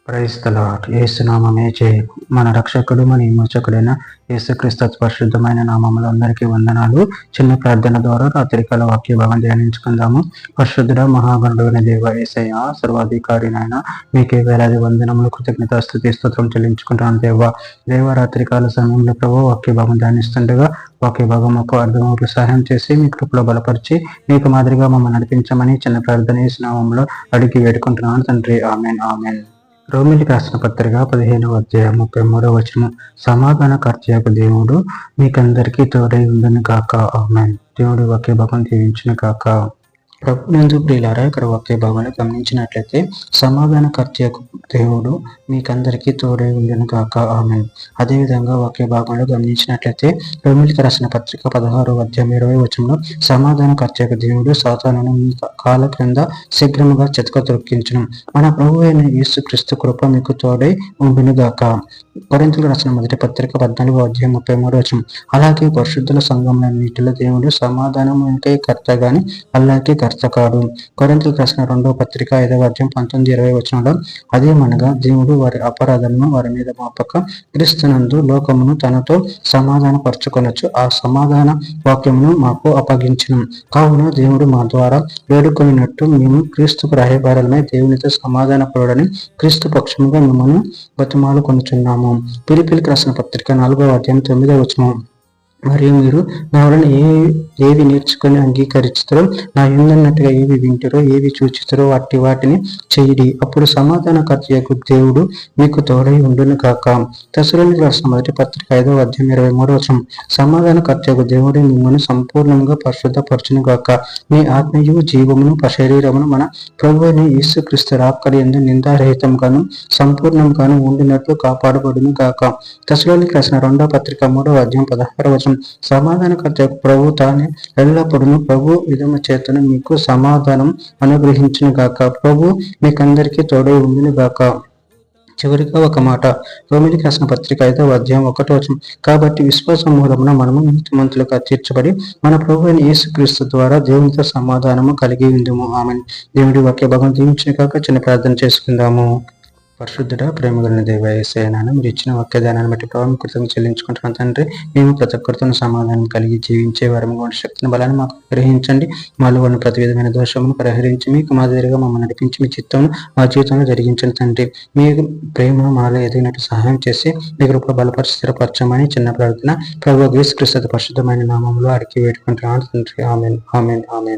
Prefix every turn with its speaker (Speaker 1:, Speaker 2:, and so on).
Speaker 1: Praise the lord. యేసు నామమే జయము. మన రక్షకుడు మన విమోచకుడైన యేసుక్రీస్తు పరిశుద్ధమైన నామములో అందరికీ వందనాలు. చిన్న ప్రార్థన ద్వారా రాత్రికాల వాక్య భాగం ధ్యానించుకుందాము. పరిశుద్ధుడ మహాగణుడైన దేవ యేసయ్య, సర్వాధికారి నాయన, మీకే వేలాది వందనములు, కృతజ్ఞత స్తుతి స్తోత్రం చెల్లించుకుంటాను దేవ రాత్రికాల సమయంలో ప్రభు వాక్య భాగం ధ్యానిస్తుండగా వాక్య భాగం మాకు అర్థమవుతూ సహాయం చేసి మీ కృపలో బలపరిచి మీకు మాదిరిగా మమ్మల్ని నడిపించమని చిన్న ప్రార్థన యేసు నామములో అడిగి వేడుకుంటున్నాను తండ్రి. Amen amen. రోమిలికి రాసిన పత్రిక 15వ అధ్యాయం 33వ వచనం. సమాధానకర్తయగు దేవుడు మీకందరికీ తోడై ఉందని కాక. ఆమెన్. దేవుడి వాక్య భాగం దీవించును కాక. ప్రభునందు ప్రియులారా, ఇక్కడ వాక్య భాగాన్ని గమనించినట్లయితే సమాధానకర్తయగు దేవుడు మీకందరికీ తోడై ఉండును కాక. ఆమెన్. అదేవిధంగా వాక్య భాగంలో గమనించినట్లయితే రోమిలికి రాసిన పత్రిక 16వ అధ్యాయం 20వ వచనంలో సమాధానకర్తయగు దేవుడు సాతానును మీ కాళ్ళ క్రింద శీఘ్రముగా చెతక తొక్కించును. మన ప్రభు అయిన యేసుక్రీస్తు కృప మీకు తోడై ఉండును గాక. కొరింథీయులకు రాసిన మొదటి పత్రిక 14వ అధ్యాయం 33వ వచనం. అలాగే పరిశుద్ధుల సంఘములన్నిటిలో దేవుడు సమాధానమునకై కర్త గాని అల్లాకి కర్త కాడు. కొరింథీయులకు రాసిన 2వ పత్రిక 5వ అధ్యాయం 19-20 వచనంలో అదేమనగా దేవుడు వారి అపరాధమును వారి మీద మోపక క్రీస్తునందు లోకమును తనతో సమాధాన పరచుకొనొచ్చు ఆ సమాధాన వాక్యమును మాకు అప్పగించును. కావున దేవుడు మా ద్వారా వేడుకొనినట్టు మేము క్రీస్తుకు రాయబారులమై దేవునితో సమాధాన పరుడని క్రీస్తు పక్షముగా మిమ్మల్ని బతిమాలుకొనుచున్నాము. ఫిలిప్పీయులకు రాసిన పత్రిక 4వ అధ్యాయం 9వ వచనం. మరియు మీరు నా వలన ఏవి నేర్చుకొని అంగీకరిస్తారో, నా యుందన్నట్టుగా ఏవి వింటారో, ఏవి చూచిస్తారో వాటిని చేయుడి. అప్పుడు సమాధానకర్తయగు దేవుడు మీకు తోడై ఉండును కాక. తెస్సలోనికీయులకు రాసిన మొదటి పత్రిక 5వ అధ్యాయం 23వ వచనం. సమాధానకర్తయగు దేవుడు మిమ్మల్ని సంపూర్ణంగా పరిశుద్ధపరచును గాక. మీ ఆత్మయు జీవమును శరీరమును మన ప్రభువైన యేసుక్రీస్తు రాకడ యందు నిందారహితంగాను సంపూర్ణంగాను ఉండినట్లు కాపాడబడును గాక. తెస్సలోనికీయులకు రాసిన 2వ పత్రిక 3వ అధ్యాయం 16వ వచనం. సమాధానకర్త ప్రభు తానే ఎల్లప్పుడూ ప్రభు విధము చేతను మీకు సమాధానం అనుగ్రహించును గాక. ప్రభు మీకందరికీ తోడై ఉండును గాక. చివరిగా ఒక మాట. రోమిలికి రాసిన పత్రిక 5వ అధ్యాయం 1వ వచనం. కాబట్టి విశ్వాసం మూలమున మనము నీతిమంతులుగా తీర్చబడి మన ప్రభు అయిన యేసుక్రీస్తు ద్వారా దేవునితో సమాధానము కలిగి ఉందుము. ఆమెన్. దేవుడి వాక్య భాగం దీవించును గాక. చిన్న ప్రార్థన చేసుకుందాము. పరిశుద్ధుడ ప్రేమ కలిగిన దేవ యేసయ్య, మీరు ఇచ్చిన వాక్య దానాన్ని బట్టి ప్రభావం కృతజ్ఞతలు చెల్లించుకుంటున్నాం తండ్రి. మేము ప్రతి ఒక్కరితో సమాధానం కలిగి జీవించే వరముగా శక్తిని బలాన్ని మాకు గ్రహించండి. మాలో ఉన్న ప్రతి విధమైన దోషమును పరిహరించి మీకు మాదిరిగా మమ్మల్ని నడిపించి మీ చిత్తమును మా జీవితంలో జరిగించండి తండ్రి. మీ ప్రేమ మాలో ఎదిగినట్టు సహాయం చేసి మీ కృపలో బలపరిచి స్థిరపరచమని చిన్న ప్రార్థన ప్రభువు యేసుక్రీస్తు పరిశుద్ధమైన నామములో అడిగి వేడుకుంటున్నాను తండ్రి. Amen amen amen.